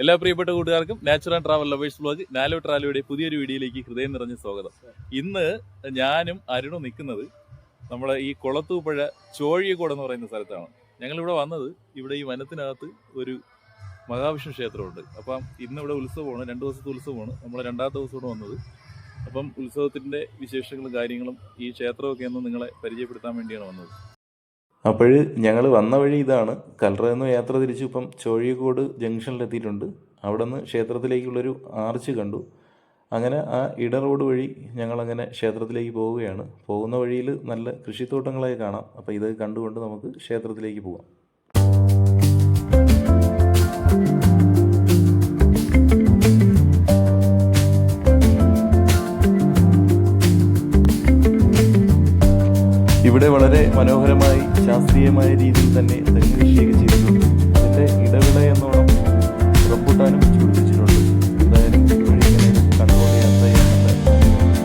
എല്ലാ പ്രിയപ്പെട്ട കൂട്ടുകാർക്കും natural and travel lovers vlog നാലോ ട്രാവലിയുടെ പുതിയൊരു വീഡിയോയിലേക്ക് ഹൃദയം നിറഞ്ഞ സ്വാഗതം. ഇന്ന് ഞാനും അരുണും നിൽക്കുന്നത് നമ്മുടെ ഈ കുളത്തൂപ്പുഴ ചോഴിയക്കോട് എന്ന് പറയുന്ന സ്ഥലത്താണ്. ഞങ്ങളിവിടെ വന്നത് ഇവിടെ ഈ വനത്തിനകത്ത് ഒരു മഹാവിഷ്ണു ക്ഷേത്രമുണ്ട്. അപ്പം ഇന്നിവിടെ ഉത്സവമാണ്, 2 ദിവസത്തെ ഉത്സവമാണ്. നമ്മൾ 2ാമത്തെ ദിവസമാണ് വന്നത്. അപ്പം ഉത്സവത്തിൻ്റെ വിശേഷങ്ങളും കാര്യങ്ങളും ഈ ക്ഷേത്രമൊക്കെ ഒന്ന് നിങ്ങളെ പരിചയപ്പെടുത്താൻ വേണ്ടിയാണ് വന്നത്. അപ്പോൾ ഞങ്ങൾ വന്ന വഴി ഇതാണ്. കല്ലറയിൽ നിന്ന് യാത്ര തിരിച്ചു ഇപ്പം ചോഴിയക്കോട് ജംഗ്ഷനിലെത്തിയിട്ടുണ്ട്. അവിടെ നിന്ന് ക്ഷേത്രത്തിലേക്കുള്ളൊരു ആർച്ച് കണ്ടു. അങ്ങനെ ആ ഇട റോഡ് വഴി ഞങ്ങളങ്ങനെ ക്ഷേത്രത്തിലേക്ക് പോവുകയാണ്. പോകുന്ന വഴിയിൽ നല്ല കൃഷിത്തോട്ടങ്ങളൊക്കെ കാണാം. അപ്പോൾ ഇത് കണ്ടുകൊണ്ട് നമുക്ക് ക്ഷേത്രത്തിലേക്ക് പോകാം. ഇവിടെ വളരെ മനോഹരമായി ശാസ്ത്രീയമായ രീതിയിൽ തന്നെ തെങ്ങ് കൃഷിയൊക്കെ ചെയ്തിട്ടുണ്ട്. അതിൻ്റെ ഇടവിള എന്നോണം റംബുട്ടാനും വെച്ച് പിടിപ്പിച്ചിട്ടുണ്ട്. എന്തായാലും വഴി ഇങ്ങനെ കണ്ടുകൊണ്ട് യാത്ര ചെയ്യാനുണ്ട്.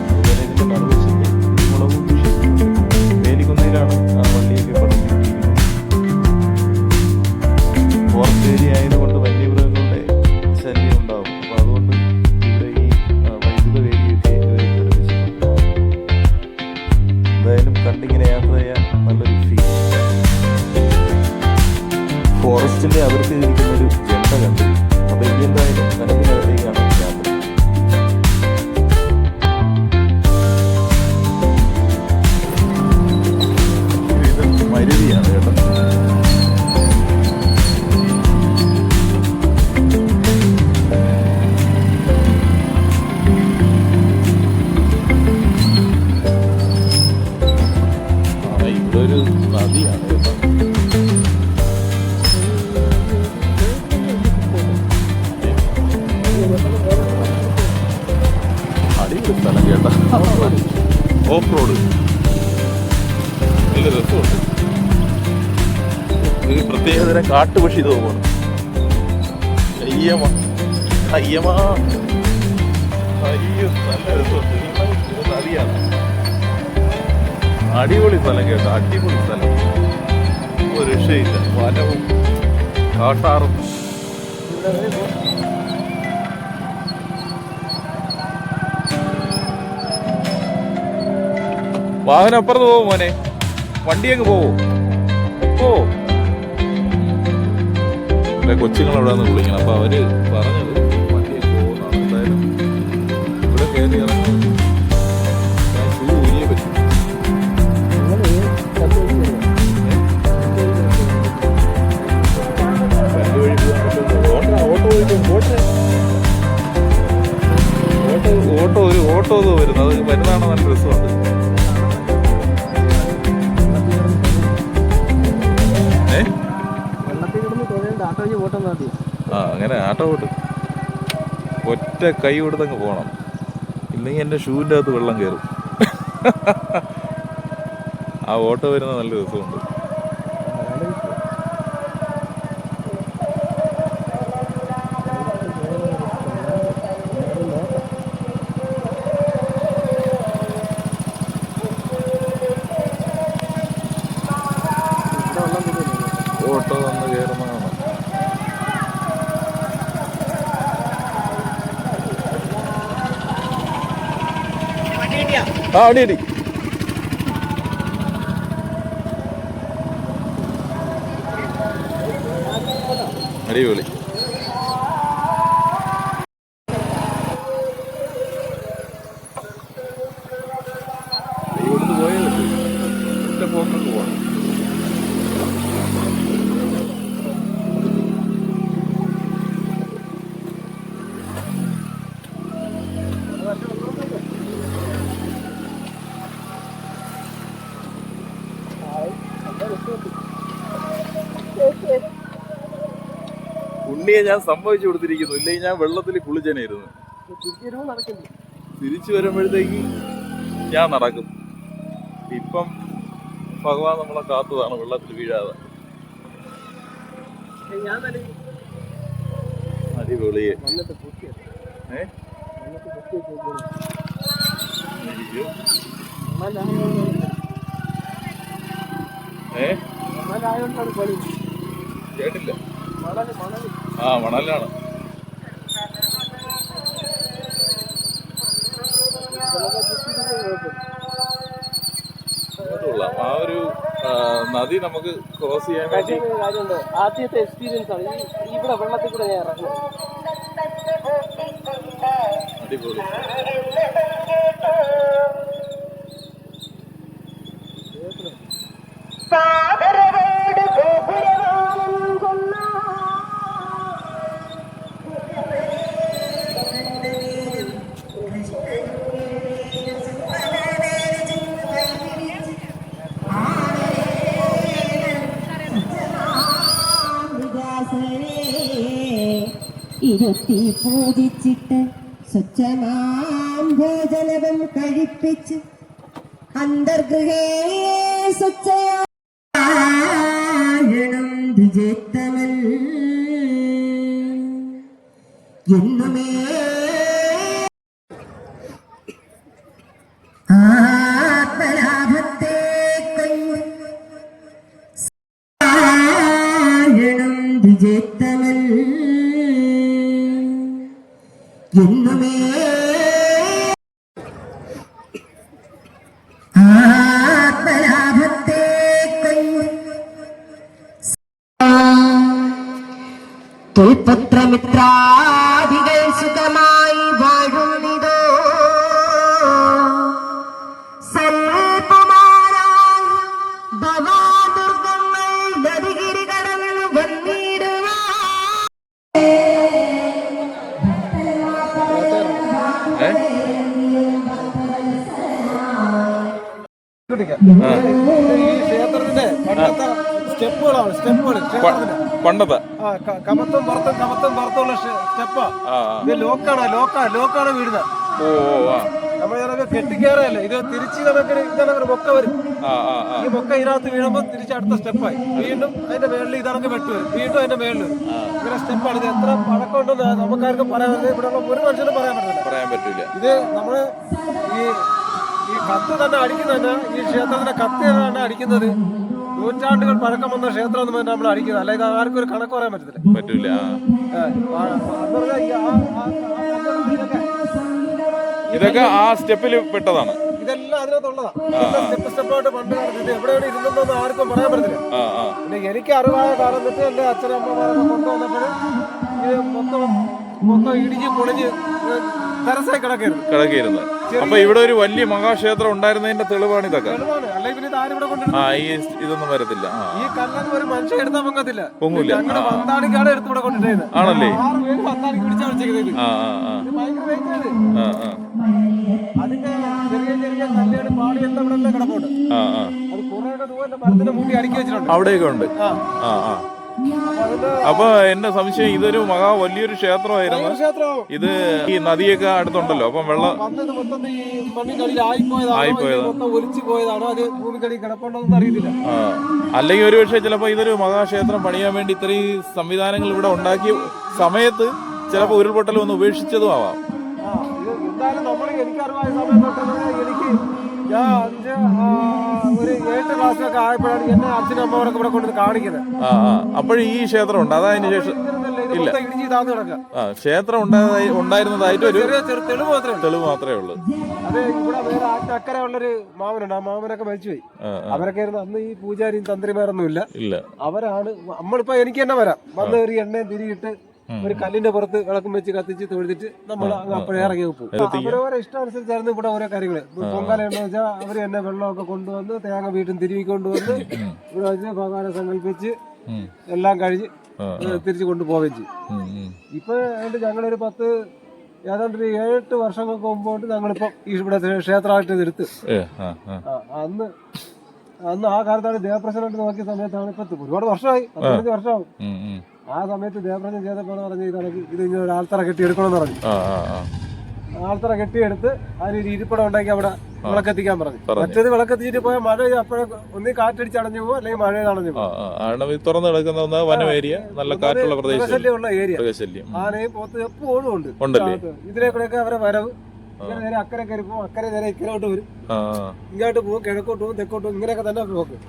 അതുപോലെ ഇതിൻ്റെ മറുവശത്ത് കുരുമുളകും കൃഷി ചെയ്തിട്ടുണ്ട്. വേലിക്കുന്നതിലാണ് ആ വള്ളിയൊക്കെ പടർത്തിയിരിക്കുന്നത്. ഫോറസ്റ്റ് ഏരിയ ആയതുകൊണ്ട് വന്യമൃഗങ്ങളുടെ ശല്യം ഉണ്ടാവും. അപ്പോൾ അതുകൊണ്ട് ഇവിടെ ഈ വൈദ്യുത വേലിയൊക്കെ ഘടിപ്പിച്ചിട്ടുണ്ട്. എന്തായാലും കണ്ടിങ്ങനെ യാത്ര ചെയ്യാൻ നല്ലൊരു ഫീൽ. ഫോറസ്റ്റിന്റെ അതിർത്തി ഇരിക്കുന്ന ഒരു ജണ്ട കണ്ടു. അപ്പൊ ഇനി എന്തായാലും വനത്തിനകത്തേക്കാണ് യാത്ര. ഇത് മരുതിയാണ് കേട്ടോ. ഇതൊരു നദിയാണ് കേട്ടോ. അടിപൊളി സ്ഥലം കേട്ടോ. ഓഫ് റോഡ് നല്ല രസമുണ്ട്. ഒരു പ്രത്യേകതരം കാട്ടുപക്ഷി തോന്നുന്നു. അയ്യോ അയ്യോ നല്ല രസമുണ്ട്. നദിയാണ്. അടിപൊളി സ്ഥലം കേട്ടോ, അടിപൊളി സ്ഥലം. ഒരു രക്ഷയില്ല. വനവും കാട്ടാറും. വാഹനം അപ്പുറത്ത് പോവും മോനെ, വണ്ടി അങ്ങ് പോവും. കൊച്ചുങ്ങൾ അവിടെ നിന്ന് വിളിക്കണം. അപ്പൊ അവര് പറഞ്ഞത് വണ്ടിയൊക്കെ പോകുന്നതാണ്. എന്തായാലും ഇവിടെ കയറി ഇറങ്ങും. ഞാൻ ഷൂ ഊരിയേ പറ്റും. ഓട്ടോ വരുന്നത് വരുന്നതാണ്. നല്ല രസമുണ്ട്. അങ്ങനെ ആട്ടോ ഓട്ട് ഒറ്റ കൈ കൊടുത്തങ്ങ് പോകണം. ഇല്ലെങ്കിൽ എൻ്റെ ഷൂവിൻ്റെ അകത്ത് വെള്ളം കയറും. ആ ഓട്ടോ വരുന്ന നല്ല രസമുണ്ട്. ഓട്ടോ വന്ന് കയറുന്നതാണ്. ആ അടി അടിപൊളി. ഇവിടുന്ന് പോയത് ഒറ്റ പോക്കൊക്കെ പോവാം. ഉണ്ണിയെ ഞാൻ സമ്മതിച്ചു കൊടുത്തിരിക്കുന്നു. ഇല്ലെങ്കിൽ ഞാൻ വെള്ളത്തിൽ കുളിച്ചനായിരുന്നു. തിരിച്ചു വരുമ്പോഴത്തേക്ക് ഞാൻ നടക്കും. ഇപ്പം ഭഗവാൻ നമ്മളെ കാത്തതാണ് വെള്ളത്തിൽ വീഴാതെ. അടിപൊളിയെ കേട്ടില്ല. ആ മണലാണ്. അങ്ങോട്ടുള്ള ആ ഒരു നദി നമുക്ക് ക്രോസ് ചെയ്യാൻ വേണ്ടി കാര്യമുണ്ട്. ആദ്യത്തെ എക്സ്പീരിയൻസ് ആണ് ഇവിടെ വെള്ളത്തിൽ കൂടെ ഞാൻ ഇറങ്ങുന്നത്. അടിപൊളി. ഇരുത്തി പൂജിച്ചിട്ട് സ്വച്ഛമാം ഭോജനവും കഴിപ്പിച്ച് അന്തർഗൃഹേ സ്വച്ഛയാഴണം ദ്വിജേത്തമൻ എന്നുമേ ആത്മലാഭത്തെ കൊണ്ട് ആഴണം ദ്വിജേത്തമൻ എന്നുമേ ആത്മലാഭത്തെ തൊൽപത്രമിത്രാദികൾ സുഖമായി വാഴുന്നിതോ സൽപുമാരായ ഭവാദുർഗങ്ങൾ നദിഗിരി കടന്നു വന്നിടുവാ ക്ഷേത്രത്തിന്റെ പണ്ടത്തെ സ്റ്റെപ്പുകളാണ്. പണ്ടത്തെ കമത്തും പുറത്തുള്ള സ്റ്റെപ്പാ. ഇത് ലോക്കാണ് വീടുന്നത്. നമ്മൾ ഇതൊക്കെ കെട്ടിക്കേറല്ലേ. ഇത് തിരിച്ച് ഇതണക്കൊരു ബൊക്ക വരും. ഈ ബൊക്ക ഇതിനകത്ത് വീഴുമ്പോ തിരിച്ച് അടുത്ത സ്റ്റെപ്പായി വീണ്ടും അതിന്റെ മേളിൽ ഇതണക്ക് വെട്ട് വരും. വീണ്ടും അതിന്റെ മേളിൽ വരും. ഇങ്ങനെ സ്റ്റെപ്പാണ്. ഇത് എത്ര പഴക്കമുണ്ടെന്ന് നമുക്കാർക്കും പറയാൻ പറ്റില്ല. ഇവിടെ ഒരു മനുഷ്യനും പറയാൻ പറ്റില്ല. ഇത് നമ്മള് ഈ കത്ത് തന്നെ അടിക്കുന്നത് ഈ ക്ഷേത്രത്തിന്റെ കത്ത് തന്നെ അടിക്കുന്നത് നൂറ്റാണ്ടുകൾ പഴക്കം വന്ന ക്ഷേത്രം എന്ന് നമ്മൾ അടിക്കുന്നത്. അല്ല, ഇത് ആർക്കും ഒരു കണക്ക് പറയാൻ പറ്റില്ല. ഇതൊക്കെ ആ സ്റ്റെപ്പിൽ പെട്ടതാണ്. ഇതെല്ലാം അതിനകത്തുള്ളതാണ്. സ്റ്റെപ്പായിട്ട് പണ്ട് ഇത് എവിടെയാണ് ഇരുന്നെന്ന് ആർക്കും പറയാൻ പറ്റത്തില്ല. പിന്നെ എനിക്ക് അറിവായ കാലം തൊട്ട് എന്റെ അച്ഛനമ്മമാരൊക്കെ കൊണ്ടുവന്നപ്പോൾ ഇത് മൊത്തം ഇടിഞ്ഞ് പൊളിഞ്ഞ് തരസായി കിടക്കായിരുന്നു. അപ്പൊ ഇവിടെ ഒരു വലിയ മഹാക്ഷേത്രം ഉണ്ടായിരുന്നതിന്റെ തെളിവാണ് ഇതൊക്കെ. ഇതൊന്നും വരത്തില്ല. ഈ കല്ലെന്ന് ഒരു മനുഷ്യൻ എടുത്താൽ പൊങ്ങത്തില്ല. പൊങ്ങൂല. പന്താണിക്കാണ് എടുത്തുകൂടെ കൊണ്ടിട്ടായിരുന്നു. ആണല്ലേ? പന്താണിക്ക് പിടിച്ചാൽ വെച്ചേക്കുന്നത്. അതിന്റെ ചെറിയ കല്ലേട് പാടി എന്താ ഇവിടെ കിടപ്പുണ്ട്. അത് കുറെ ദൂരം മരത്തിന്റെ മൂട്ടി അടുക്കി വെച്ചിട്ടുണ്ട്. അവിടെയൊക്കെ ഉണ്ട്. അപ്പൊ എന്റെ സംശയം ഇതൊരു വലിയൊരു ക്ഷേത്രമായിരുന്നു. ഇത് ഈ നദിയൊക്കെ അടുത്തുണ്ടല്ലോ. അപ്പം വെള്ളം അല്ലെങ്കിൽ ഒരു പക്ഷേ ചിലപ്പോ ഇതൊരു മഹാക്ഷേത്രം പണിയാൻ വേണ്ടി ഇത്രയും സംവിധാനങ്ങൾ ഇവിടെ ഉണ്ടാക്കിയ സമയത്ത് ചിലപ്പോ ഉരുൾപൊട്ടൽ ഒന്ന് ഉപേക്ഷിച്ചതും ആവാം. ഒരു 8th ക്ലാസ്സിലൊക്കെ ആയപ്പോഴാണ് എന്നെ അച്ഛനും അമ്മമാരൊക്കെ ഇവിടെ കൊണ്ടുവന്ന് കാണിക്കുന്നത്. അപ്പോഴും ഈ ക്ഷേത്രം ഉണ്ട്. അതതിന് ശേഷം ഇല്ല. ക്ഷേത്രം ഉണ്ടായിരുന്നതായിട്ട് ഒരു തെളിവ് മാത്രമേ ഉള്ളൂ. അത് ഇവിടെ വേറെ അക്കരെ ഉള്ളൊരു മാമനുണ്ട്. ആ മാമനൊക്കെ മരിച്ചുപോയി. അവരൊക്കെ ആയിരുന്നു അന്ന് ഈ പൂജാരിയും തന്ത്രിമാരൊന്നും ഇല്ല. അവരാണ് നമ്മളിപ്പോ എനിക്ക് തന്നെ വരാം വന്ന് ഒരു എണ്ണയും തിരിയിട്ട് ഒരു കല്ലിന്റെ പുറത്ത് വിളക്കും വെച്ച് കത്തിച്ച് തൊഴുതിട്ട് നമ്മൾ അപ്പോഴേ ഇറങ്ങി പോകും. അവരവരെ ഇഷ്ടം അനുസരിച്ചായിരുന്നു ഇവിടെ ഓരോ കാര്യങ്ങള്. പൊങ്കാല എന്ന് വെച്ചാൽ അവര് തന്നെ വെള്ളമൊക്കെ കൊണ്ടുവന്ന് തേങ്ങ വീട്ടിൽ തിരുവി കൊണ്ടുവന്ന് ഇവിടെ വെച്ച് ഭഗവാനെ സങ്കല്പിച്ച് എല്ലാം കഴിഞ്ഞ് തിരിച്ചു കൊണ്ടുപോവുകയും ചെയ്യും. ഇപ്പൊ ഞങ്ങളൊരു 7-8 വർഷങ്ങൾക്ക് മുമ്പോട്ട് ഞങ്ങളിപ്പം ഇവിടെ ക്ഷേത്രമായിട്ട് എടുത്ത് അന്ന് ആ കാലത്താണ് ദേവപ്രശ്നമായിട്ട് നോക്കിയ സമയത്താണ്. ഇപ്പൊ ഒരുപാട് വർഷമായി, 15 വർഷമാവും. ആ സമയത്ത് ദേവപ്രശ്നം ചെയ്തപ്പോൾ പറഞ്ഞു ഇത് ഇങ്ങനെ ഒരു ആൾത്തറ കെട്ടിയെടുക്കണമെന്ന് പറഞ്ഞു. ആൾത്തറ കെട്ടിയെടുത്ത് അതിനൊരു ഇരിപ്പിടം ഉണ്ടാക്കി അവിടെ വിളക്കെത്തിക്കാൻ പറഞ്ഞു. മറ്റേത് വിളക്കെത്തിച്ചിട്ട് പോയാൽ മഴ അപ്പോഴേ ഒന്നീ കാറ്റടിച്ച് അടഞ്ഞു പോകും, അല്ലെങ്കിൽ മഴ അടഞ്ഞു പോകും. തുറന്നു കിടക്കുന്ന വനം ഏരിയ, നല്ല കാറ്റുള്ള മൃഗശല്യമുള്ള ഏരിയ. ആനയും പോത്ത് എപ്പോഴും ഉണ്ട്. ഇതിലേക്കൂടെയൊക്കെ അവരെ വരവ് ഇങ്ങനെ നേരെ അക്കരെ കയറി പോകും, അക്കരെ നേരെ ഇക്കരോട്ട് വരും, ഇങ്ങോട്ട് പോകും, കിഴക്കോട്ട് പോകും, തെക്കോട്ട് പോകും, ഇങ്ങനെയൊക്കെ തന്നെ പോകും.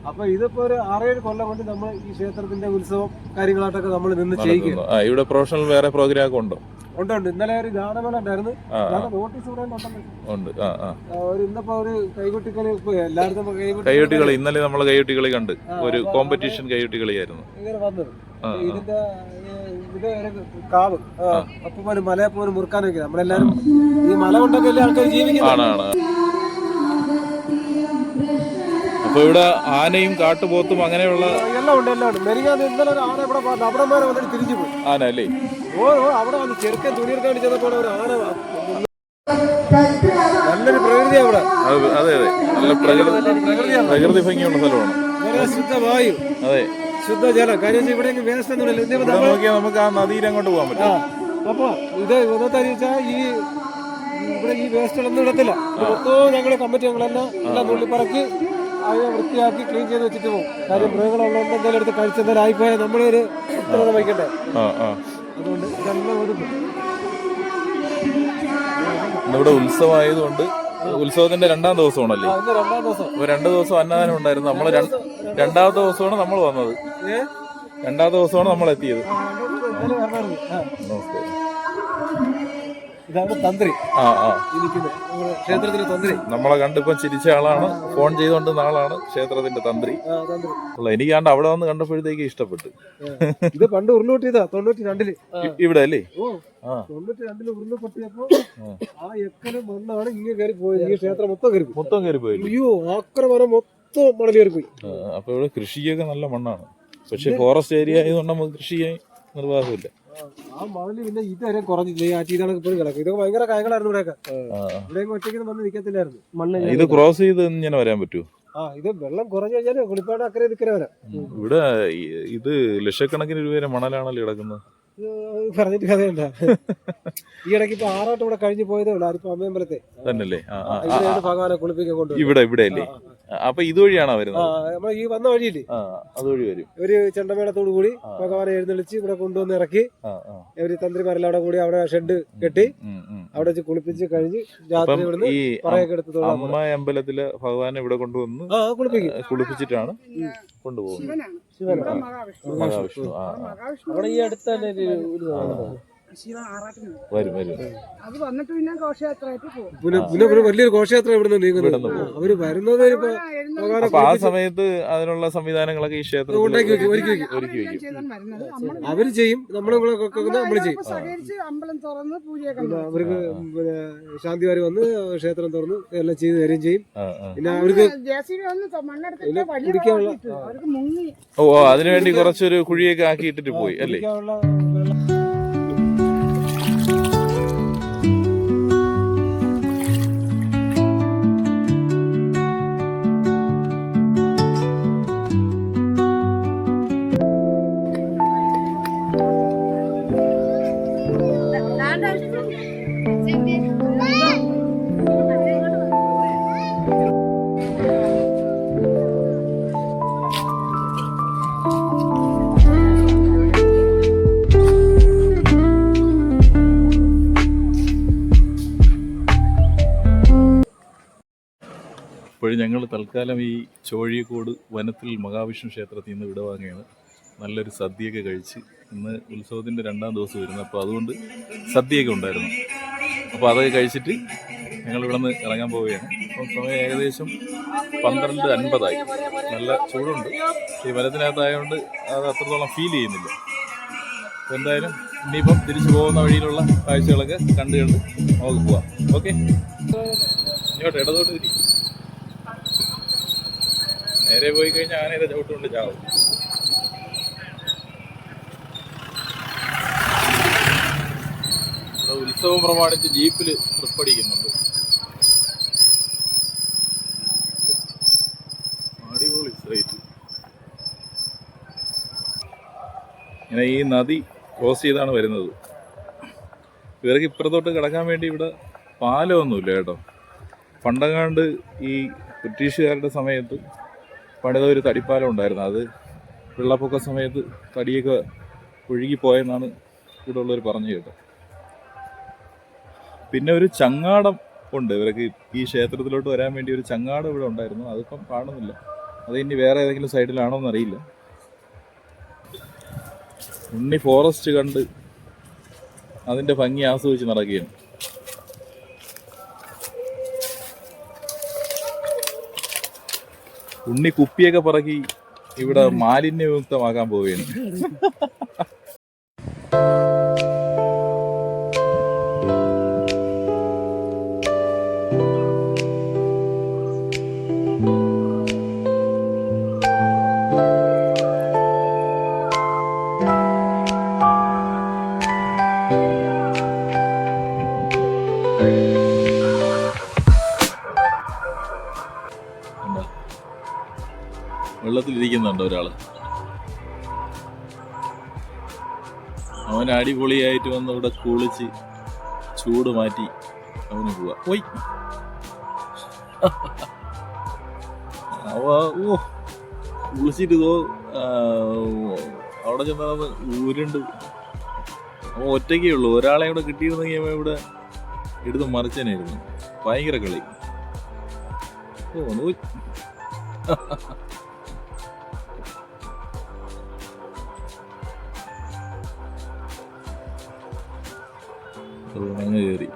അപ്പൊ ഇതിപ്പോ ഒരു 6-7 കൊല്ലം കൊണ്ട് നമ്മൾ ഈ ക്ഷേത്രത്തിന്റെ ഉത്സവം കാര്യങ്ങളായിട്ടൊക്കെ നമ്മൾ നിന്ന് ചെയ്യുക. ഇവിടെ പ്രൊഫഷണൽ വേറെ പ്രോഗ്രാം ഒക്കെ ഉണ്ടോ? ഉണ്ട് ഇന്നലെ ഒരു ഗാനമേള ഉണ്ടായിരുന്നു. ആ, ആ. നോട്ടീസ് ഇവിടെ ഉണ്ടെന്ന്. ഉണ്ട്. ആ, ആ. ഇന്നിപ്പോ ഒരു കൈകൊട്ടിക്കളി എല്ലായിടത്തും കൈകൊട്ടികളി ഇന്നലെ നമ്മൾ കൈകൊട്ടികളി കണ്ട് ഒരു കോമ്പറ്റീഷൻ കൈകൊട്ടികളിയായിരുന്നു. ഇങ്ങനെ വന്നത്. ആ, ആ. ഇതിന്റെ ഇത് ഒരു കാവ് അപ്പൂപ്പനും മലയപ്പൂനും മുറുക്കാനൊക്കെ നമ്മളെല്ലാരും ഈ മല കൊണ്ടൊക്കെ എല്ലാ ആൾക്കാർ ജീവിക്കുന്നത്. ആണ്. അപ്പൊ ഇവിടെ ആനയും കാട്ടുപോത്തും അങ്ങനെയുള്ള എല്ലാം ഉണ്ട്. മെരിഞ്ഞാന്ന് ഇന്നലെ ഒരു ആന ഇവിടെ വന്നു. അവിടെ വരെ വന്നിട്ട് തിരിച്ചു പോയി. ആന അല്ലേ? അവിടെ വന്ന് ചെറുക്കൻ തുണിയെടുക്കാൻ വേണ്ടി ചെന്നപ്പോൾ ഒരു ആന. നല്ലൊരു പ്രകൃതിയാണ് അവിടെ. അതെ നല്ല പ്രകൃതി ഭംഗിയുള്ള സ്ഥലമാണ്. ശുദ്ധവായു, അതെ, ശുദ്ധജലം. കാര്യം ഇവിടെ വേസ്റ്റ് ഒന്നും നോക്കിയാൽ നമുക്ക് ആ നദിയിൽ അങ്ങോട്ട് പോകാൻ പറ്റും. അപ്പൊ ഇത് ഇന്നത്തെ ഇവിടെ ഈ വേസ്റ്റുകളൊന്നും ഇടത്തില്ല. മൊത്തവും ഞങ്ങള് കമ്മിറ്റി ഞങ്ങളെല്ലാം നുള്ളിപ്പറക്കി അതിനെ വൃത്തിയാക്കി ക്ലീൻ ചെയ്ത് വെച്ചിട്ട് പോകും. കാര്യം മൃഗങ്ങളുള്ള എന്തെങ്കിലും എടുത്ത് കഴിച്ചെന്തായാലും ആയിപ്പോയാൽ നമ്മളൊരു ഉത്തരവാദിത്തം വയ്ക്കണ്ടേ. അതുകൊണ്ട് ഇതെല്ലാം ഒതുക്കും. ഇവിടെ ഉത്സവമായതുകൊണ്ട് ഉത്സവത്തിന്റെ 2ാം ദിവസമാണല്ലേ? ഇന്ന് 2ാം ദിവസം. 2 ദിവസം അന്നദാനം ഉണ്ടായിരുന്നു. നമ്മള് 2ാമത്തെ ദിവസമാണ് നമ്മൾ വന്നത്. 2ാമത്തെ ദിവസമാണ് നമ്മൾ എത്തിയത്. ഇതാണ് തന്ത്രി. ക്ഷേത്രത്തിലെ തന്ത്രി. നമ്മളെ കണ്ടിപ്പം ചിരിച്ച ആളാണ്, ഫോൺ ചെയ്തുകൊണ്ടിരുന്ന ആളാണ് ക്ഷേത്രത്തിന്റെ തന്ത്രി. എനിക്ക് കണ്ട് അവിടെ വന്ന് കണ്ടപ്പോഴത്തേക്ക് ഇഷ്ടപ്പെട്ടു. ഇത് പണ്ട് ഉരുളുപൊട്ടിയതാ 92-ല് ഇവിടെ അല്ലേ? 92-ല് ഉരുളുപൊട്ടിയപ്പോ ആ എക്കലും മണ്ണാണ് ഇങ്ങനെ കയറി പോയത്. ഈ ക്ഷേത്രം മൊത്തം കയറി പോയി. അയ്യോ, ആക്രമണം മൊത്തം മണൽ കയറി പോയി. അപ്പൊ ഇവിടെ കൃഷിയൊക്കെ നല്ല മണ്ണാണ്. പക്ഷെ ഫോറസ്റ്റ് ഏരിയ ആയതുകൊണ്ട് നമുക്ക് കൃഷി ചെയ്യാൻ നിർവാഹമില്ല. ആ മണല് പിന്നെ ഇതുവരെ കുറഞ്ഞില്ല. ഈ ആറ്റിയിലാണ് പോയി കിടക്കും. ഇതൊക്കെ ഭയങ്കര കായങ്ങളായിരുന്നു ഇവിടെയൊക്കെ. ഇവിടെയൊക്കെ ഒറ്റയ്ക്ക് വന്ന് നിൽക്കത്തില്ലായിരുന്നു. മണ്ണ് ഇത് ക്രോസ് ചെയ്ത് ഇങ്ങനെ വരാൻ പറ്റുമോ? ഇത് വെള്ളം കുറഞ്ഞു കഴിഞ്ഞാല് കുളിപ്പാട് അക്കരെ നിൽക്കരെ വരാം. ഇവിടെ ഇത് ലക്ഷക്കണക്കിന് രൂപയുടെ മണലാണല്ലോ കിടക്കുന്നത്. പറഞ്ഞിട്ട് കഥയുണ്ട. ഈ ഇടയ്ക്ക് ഇപ്പൊ ആറാട്ട് ഇവിടെ കഴിഞ്ഞു പോയതേ ഉള്ളൂ. ആരിപ്പോ അമ്മയമ്പലത്തെ തന്നല്ലേ? ഭഗവാനെ കുളിപ്പിക്കാൻ കൊണ്ടുപോയി. ഇവിടെ അല്ലേ? അപ്പൊ ഇതുവഴിയാണോ വരുന്നത്? നമ്മൾ ഈ വന്ന വഴിയില്ലേ, അതുവഴി വരും. ഒരു ചെണ്ടമേളത്തോടു കൂടി ഭഗവാനെ എഴുന്നള്ളിച്ച് ഇവിടെ കൊണ്ടുവന്ന് ഇറക്കി ഒരു തന്ത്രിമാരെല്ലാം അവിടെ കൂടി അവിടെ ഷെഡ് കെട്ടി അവിടെ വെച്ച് കുളിപ്പിച്ച് കഴിഞ്ഞ് രാത്രി ഇവിടുന്ന് പറയൊക്കെ എടുത്ത് അമ്മ അമ്പലത്തില് ഭഗവാനെ ഇവിടെ കൊണ്ടുവന്ന് കുളിപ്പിച്ചിട്ടാണ് കൊണ്ടുപോകുന്നത്. മഹാവിഷ്ണു. അവിടെ ഈ അടുത്തല്ലേ വരും. അത് വന്നിട്ട് പിന്നെ ഘോഷയാത്രയായിട്ട് പോകും. പിന്നെ വലിയൊരു ഘോഷയാത്ര ഇവിടുന്ന് നീങ്ങുന്നത്. അവര് വരുന്നത് അപ്പൊ ആ സമയത്ത് അതിനുള്ള സംവിധാനങ്ങളൊക്കെ ഈ ക്ഷേത്രത്തിൽ ഒരുക്കി വെക്കും. അവര് ചെയ്യും, നമ്മള് ചെയ്യും. സഹകരിച്ച് അമ്പലം തുറന്ന് പൂജയൊക്കെ അവർക്ക് ശാന്തിവാരി വന്ന് ക്ഷേത്രം തുറന്ന് എല്ലാം ചെയ്ത് തരുകയും ചെയ്യും. പിന്നെ അവർക്ക് ജെസിബി വന്ന് മണ്ണെടുത്തിട്ട് വലിയ അവർക്ക് മുങ്ങി. അതിനുവേണ്ടി കുറച്ചൊരു കുഴിയൊക്കെ ആക്കി ഇട്ടിട്ട് പോയി അല്ലേ? ഇപ്പോഴും ഞങ്ങൾ തൽക്കാലം ഈ ചോഴിയക്കോട് വനത്തിൽ മഹാവിഷ്ണു ക്ഷേത്രത്തിൽ നിന്ന് വിടവാങ്ങുകയാണ്. നല്ലൊരു സദ്യയൊക്കെ കഴിച്ച് ഇന്ന് ഉത്സവത്തിൻ്റെ 2ാം ദിവസം വരുന്നു. അപ്പോൾ അതുകൊണ്ട് സദ്യയൊക്കെ ഉണ്ടായിരുന്നു. അപ്പോൾ അതൊക്കെ കഴിച്ചിട്ട് ഞങ്ങളിവിടെ നിന്ന് ഇറങ്ങാൻ പോവുകയാണ്. അപ്പം സമയം ഏകദേശം 12:50 നല്ല ചൂടുണ്ട്. ഈ വനത്തിനകത്തായതുകൊണ്ട് അത് അത്രത്തോളം ഫീൽ ചെയ്യുന്നില്ല. അപ്പോൾ എന്തായാലും ഇനിയിപ്പം തിരിച്ചു പോകുന്ന വഴിയിലുള്ള കാഴ്ചകളൊക്കെ കണ്ട് നമുക്ക് പോവാം. ഓക്കെ, ഇങ്ങോട്ട് ഇടതോട്ട് തിരി. നേരെ പോയി കഴിഞ്ഞാൽ ആനയുടെ ചവിട്ടുകൊണ്ട് ചാവും. ഉത്സവം പ്രമാണിച്ച് ജീപ്പിൽ ട്രിപ്പ് അടിക്കുന്നുണ്ട്. അടിപൊളി സൈറ്റ്. ഇങ്ങനെ ഈ നദി ക്രോസ് ചെയ്താണ് വരുന്നത്. ഇവർക്ക് ഇപ്പുറത്തോട്ട് കിടക്കാൻ വേണ്ടി ഇവിടെ പാലമൊന്നുമില്ല കേട്ടോ. പണ്ടങ്ങാണ്ട് ഈ ബ്രിട്ടീഷുകാരുടെ സമയത്ത് പണിത ഒരു തടിപ്പാലം ഉണ്ടായിരുന്നു. അത് വെള്ളപ്പൊക്ക സമയത്ത് തടിയൊക്കെ ഒഴുകിപ്പോയെന്നാണ് ഇവിടെ ഉള്ളവർ പറഞ്ഞു കേട്ടോ. പിന്നെ ഒരു ചങ്ങാടം ഉണ്ട് ഇവർക്ക്. ഈ ക്ഷേത്രത്തിലോട്ട് വരാൻ വേണ്ടി ഒരു ചങ്ങാടം ഇവിടെ ഉണ്ടായിരുന്നു. അതിപ്പം കാണുന്നില്ല. അത് ഇനി വേറെ ഏതെങ്കിലും സൈഡിലാണോ എന്നറിയില്ല. ഉണ്ണി ഫോറസ്റ്റ് കണ്ട് അതിന്റെ ഭംഗി ആസ്വദിച്ച് നടക്കുകയാണ്. ഉണ്ണി കുപ്പിയൊക്കെ പറക്കി ഇവിടെ മാലിന്യമുക്തമാക്കാൻ പോവുകയാണ്. വെള്ളത്തിലിരിക്കുന്നുണ്ട് ഒരാള്. അവൻ അടിപൊളിയായിട്ട് വന്ന് ഇവിടെ കുളിച്ച് ചൂട് മാറ്റി അവന് പോവാ. പോയി അവ കുളിച്ചിട്ട് അവിടെ ചെന്ന് ഊരുണ്ട്. അവൻ ഒറ്റയ്ക്കേ ഉള്ളൂ. ഒരാളെ ഇവിടെ കിട്ടിയിരുന്നെങ്കിൽ അവൻ ഇവിടെ എടുത്ത് മറിച്ചനായിരുന്നു. ഭയങ്കര കളി. അങ്ങ് കയറി.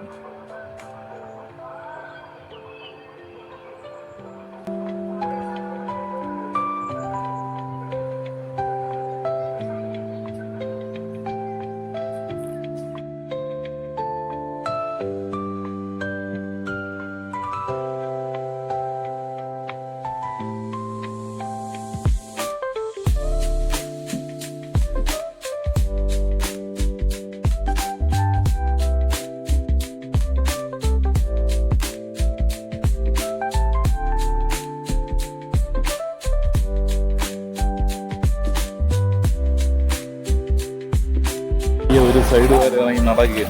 ഒരു സൈഡ് വരെ ഇറങ്ങി നടക്കുക.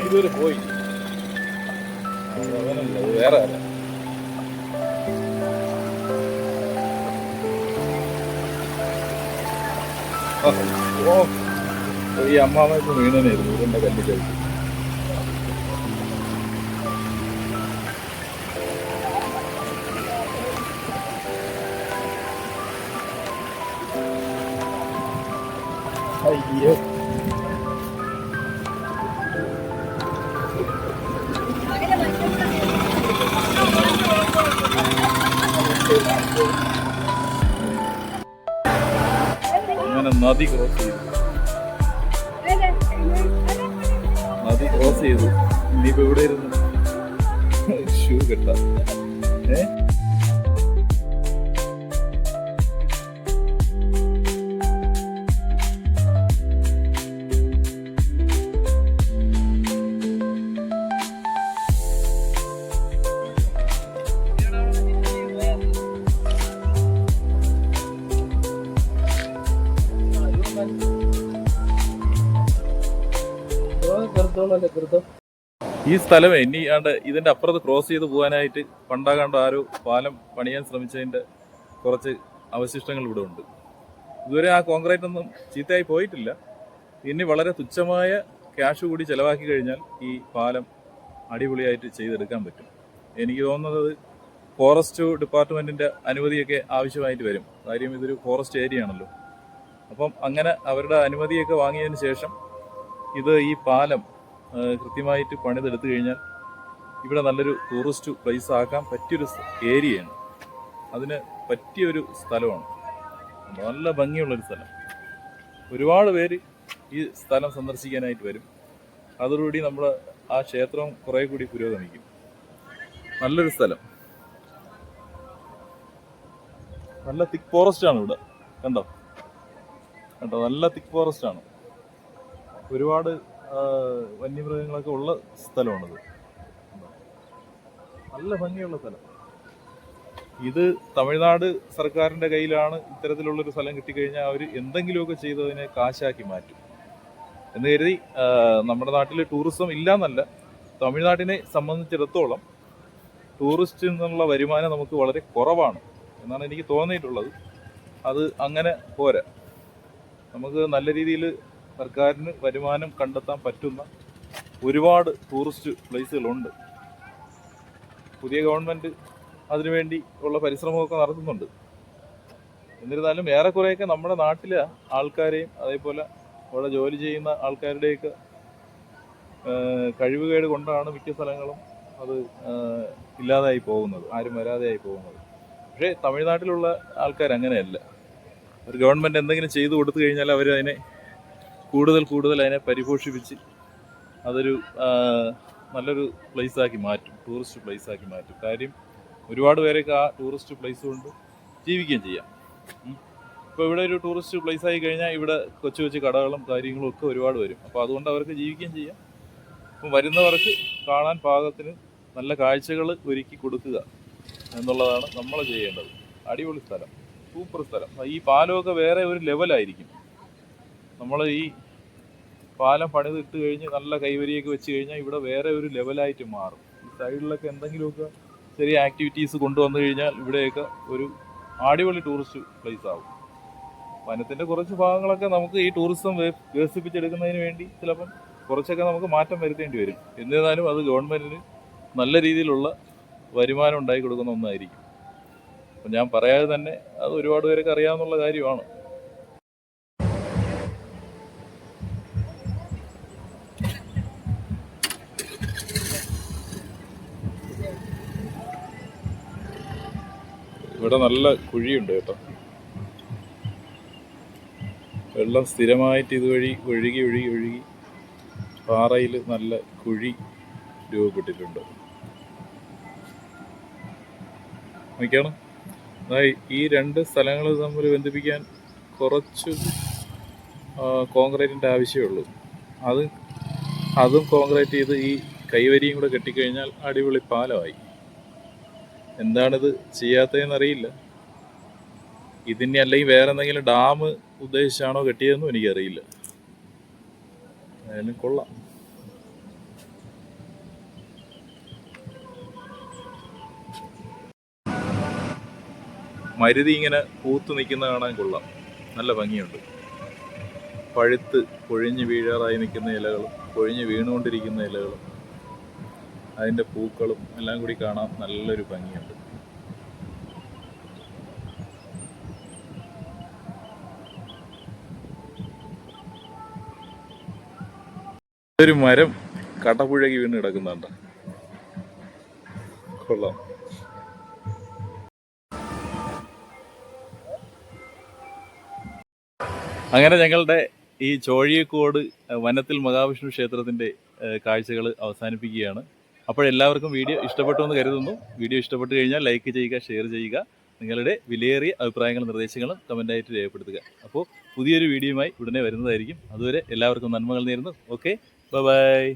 ഇതുവരെ പോയി വേറെ അല്ല. ഈ അമ്മാമ്മക്ക് വീണനായിരുന്നു ഇവരുടെ കല്ലിക്കഴിച്ച്. അയ്യോ അങ്ങനെ നദി ക്രോസ് ചെയ്തു. ഇനിയിപ്പോ ഇവിടെ ഇരുന്ന് ഷൂ കെട്ടാം. ഈ സ്ഥലമേ ഇനി ഇതിന്റെ അപ്പുറത്ത് ക്രോസ് ചെയ്ത് പോകാനായിട്ട് പണ്ടാകാണ്ട് ആരോ പാലം പണിയാൻ ശ്രമിച്ചതിന്റെ കുറച്ച് അവശിഷ്ടങ്ങൾ ഇവിടെ ഉണ്ട്. ഇതുവരെ ആ കോൺക്രീറ്റ് ഒന്നും ചീത്തയായി പോയിട്ടില്ല. ഇനി വളരെ തുച്ഛമായ ക്യാഷ് കൂടി ചെലവാക്കി കഴിഞ്ഞാൽ ഈ പാലം അടിപൊളിയായിട്ട് ചെയ്തെടുക്കാൻ പറ്റും. എനിക്ക് തോന്നുന്നത് ഫോറസ്റ്റ് ഡിപ്പാർട്ട്മെന്റിന്റെ അനുമതിയൊക്കെ ആവശ്യമായിട്ട് വരും. കാര്യം ഇതൊരു ഫോറസ്റ്റ് ഏരിയ ആണല്ലോ. അപ്പം അങ്ങനെ അവരുടെ അനുമതിയൊക്കെ വാങ്ങിയതിന് ശേഷം ഈ പാലം കൃത്യമായിട്ട് പണിതെടുത്തു കഴിഞ്ഞാൽ ഇവിടെ നല്ലൊരു ടൂറിസ്റ്റ് പ്ലേസ് ആക്കാൻ പറ്റിയൊരു ഏരിയയാണ്. അതിന് പറ്റിയൊരു സ്ഥലമാണ്. നല്ല ഭംഗിയുള്ളൊരു സ്ഥലം. ഒരുപാട് പേര് ഈ സ്ഥലം സന്ദർശിക്കാനായിട്ട് വരും. അതോടുകൂടി നമ്മൾ ആ ക്ഷേത്രം കുറേ കൂടി പുരോഗമിക്കും. നല്ലൊരു സ്ഥലം. നല്ല തിക്ക് ഫോറസ്റ്റ് ആണ് ഇവിടെ. കണ്ടോ നല്ല തിക്ക് ഫോറസ്റ്റ് ആണ്. ഒരുപാട് വന്യമൃഗങ്ങളൊക്കെ ഉള്ള സ്ഥലമാണിത്. നല്ല ഭംഗിയുള്ള സ്ഥലം. ഇത് തമിഴ്നാട് സർക്കാരിന്റെ കയ്യിലാണ് ഇത്തരത്തിലുള്ളൊരു സ്ഥലം കിട്ടിക്കഴിഞ്ഞാൽ അവർ എന്തെങ്കിലുമൊക്കെ ചെയ്തതിനെ കാശാക്കി മാറ്റും എന്ന് കരുതി. നമ്മുടെ നാട്ടിൽ ടൂറിസം ഇല്ല എന്നല്ല. തമിഴ്നാട്ടിനെ സംബന്ധിച്ചിടത്തോളം ടൂറിസ്റ്റിൽ നിന്നുള്ള വരുമാനം നമുക്ക് വളരെ കുറവാണ് എന്നാണ് എനിക്ക് തോന്നിയിട്ടുള്ളത്. അത് അങ്ങനെ പോരാ. നമുക്ക് നല്ല രീതിയിൽ സർക്കാരിന് വരുമാനം കണ്ടെത്താൻ പറ്റുന്ന ഒരുപാട് ടൂറിസ്റ്റ് പ്ലേസുകളുണ്ട്. പുതിയ ഗവൺമെൻറ് അതിനുവേണ്ടി ഉള്ള പരിശ്രമമൊക്കെ നടത്തുന്നുണ്ട്. എന്നിരുന്നാലും ഏറെക്കുറെയൊക്കെ നമ്മുടെ നാട്ടിലെ ആൾക്കാരെയും അതേപോലെ അവിടെ ജോലി ചെയ്യുന്ന ആൾക്കാരുടെയൊക്കെ കഴിവുകേട് കൊണ്ടാണ് മിക്ക സ്ഥലങ്ങളും അത് ഇല്ലാതായി പോകുന്നത്, ആരും വരാതെയായി പോകുന്നത്. പക്ഷേ തമിഴ്നാട്ടിലുള്ള ആൾക്കാർ അങ്ങനെയല്ല. ഒരു ഗവൺമെൻറ് എന്തെങ്കിലും ചെയ്തു കൊടുത്തു കഴിഞ്ഞാൽ അവർ അതിനെ കൂടുതൽ അതിനെ പരിപോഷിപ്പിച്ച് അതൊരു നല്ലൊരു പ്ലേസാക്കി മാറ്റും, ടൂറിസ്റ്റ് പ്ലേസാക്കി മാറ്റും. കാര്യം ഒരുപാട് പേരൊക്കെ ആ ടൂറിസ്റ്റ് പ്ലേസ് കൊണ്ട് ജീവിക്കുകയും ചെയ്യാം. ഇപ്പോൾ ഇവിടെ ഒരു ടൂറിസ്റ്റ് പ്ലേസായി കഴിഞ്ഞാൽ ഇവിടെ കൊച്ചു കൊച്ചു കടകളും കാര്യങ്ങളും ഒക്കെ ഒരുപാട് വരും. അപ്പോൾ അതുകൊണ്ട് അവർക്ക് ജീവിക്കുകയും ചെയ്യാം. അപ്പം വരുന്നവർക്ക് കാണാൻ പാകത്തിന് നല്ല കാഴ്ചകൾ ഒരുക്കി കൊടുക്കുക എന്നുള്ളതാണ് നമ്മൾ ചെയ്യേണ്ടത്. അടിപൊളി സ്ഥലം, സൂപ്പർ സ്ഥലം. ഈ പാലമൊക്കെ വേറെ ഒരു ലെവലായിരിക്കും. നമ്മൾ ഈ പാലം പണിതിട്ട് കഴിഞ്ഞ് നല്ല കൈവരിയൊക്കെ വെച്ച് കഴിഞ്ഞാൽ ഇവിടെ വേറെ ഒരു ലെവലായിട്ട് മാറും. ഈ സൈഡിലൊക്കെ എന്തെങ്കിലുമൊക്കെ ചെറിയ ആക്ടിവിറ്റീസ് കൊണ്ടുവന്നു കഴിഞ്ഞാൽ ഇവിടെയൊക്കെ ഒരു അടിപൊളി ടൂറിസ്റ്റ് പ്ലേസ് ആവും. വനത്തിൻ്റെ കുറച്ച് ഭാഗങ്ങളൊക്കെ നമുക്ക് ഈ ടൂറിസം വികസിപ്പിച്ചെടുക്കുന്നതിന് വേണ്ടി ചിലപ്പം കുറച്ചൊക്കെ നമുക്ക് മാറ്റം വരുത്തേണ്ടി വരും. എന്നിരുന്നാലും അത് ഗവൺമെൻറ്റിന് നല്ല രീതിയിലുള്ള വരുമാനം ഉണ്ടാക്കി കൊടുക്കുന്ന ഒന്നായിരിക്കും. അപ്പം ഞാൻ പറയാതെ തന്നെ അത് ഒരുപാട് പേരൊക്കെ അറിയാവുന്ന കാര്യമാണ്. ഇവിടെ നല്ല കുഴിയുണ്ട് കേട്ടോ. വെള്ളം സ്ഥിരമായിട്ട് ഇതുവഴി ഒഴുകി പാറയിൽ നല്ല കുഴി രൂപപ്പെട്ടിട്ടുണ്ട്. നോക്കിയാണ് ഈ രണ്ട് സ്ഥലങ്ങൾ തമ്മിൽ ബന്ധിപ്പിക്കാൻ കുറച്ച് കോൺക്രീറ്റിൻ്റെ ആവശ്യമേ ഉള്ളൂ. അതും കോൺക്രീറ്റ് ചെയ്ത് ഈ കൈവരിയും കൂടെ കെട്ടിക്കഴിഞ്ഞാൽ അടിപൊളി പാലമായി. എന്താണിത് ചെയ്യാത്തതെന്നറിയില്ല. ഇതിനെ അല്ലെങ്കിൽ വേറെ എന്തെങ്കിലും ഡാം ഉദ്ദേശിച്ചാണോ കെട്ടിയതെന്നും എനിക്കറിയില്ല. അതിന് കൊള്ളാം. മരുതി ഇങ്ങനെ പൂത്ത് നിൽക്കുന്ന കാണാൻ കൊള്ളാം, നല്ല ഭംഗിയുണ്ട്. പഴുത്ത് കൊഴിഞ്ഞ് വീഴാറായി നിൽക്കുന്ന ഇലകളും കൊഴിഞ്ഞ് വീണുകൊണ്ടിരിക്കുന്ന ഇലകളും അതിൻ്റെ പൂക്കളും എല്ലാം കൂടി കാണാൻ നല്ലൊരു ഭംഗിയുണ്ട്. ഒരു മരം കടപുഴകി വീണ് കിടക്കുന്നുണ്ട്, കൊള്ളാം. അങ്ങനെ ഞങ്ങളുടെ ഈ ചോഴിയക്കോട് വനത്തിൽ മഹാവിഷ്ണു ക്ഷേത്രത്തിൻ്റെ കാഴ്ചകൾ അവസാനിപ്പിക്കുകയാണ്. അപ്പോഴെല്ലാവർക്കും വീഡിയോ ഇഷ്ടപ്പെട്ടു എന്ന് കരുതുന്നു. വീഡിയോ ഇഷ്ടപ്പെട്ടു കഴിഞ്ഞാൽ ലൈക്ക് ചെയ്യുക, ഷെയർ ചെയ്യുക. നിങ്ങളുടെ വിലയേറിയ അഭിപ്രായങ്ങളും നിർദ്ദേശങ്ങളും കമൻ്റായിട്ട് രേഖപ്പെടുത്തുക. അപ്പോൾ പുതിയൊരു വീഡിയോയുമായി ഉടനെ വരുന്നതായിരിക്കും. അതുവരെ എല്ലാവർക്കും നന്മകൾ നേരുന്നു. Okay, by.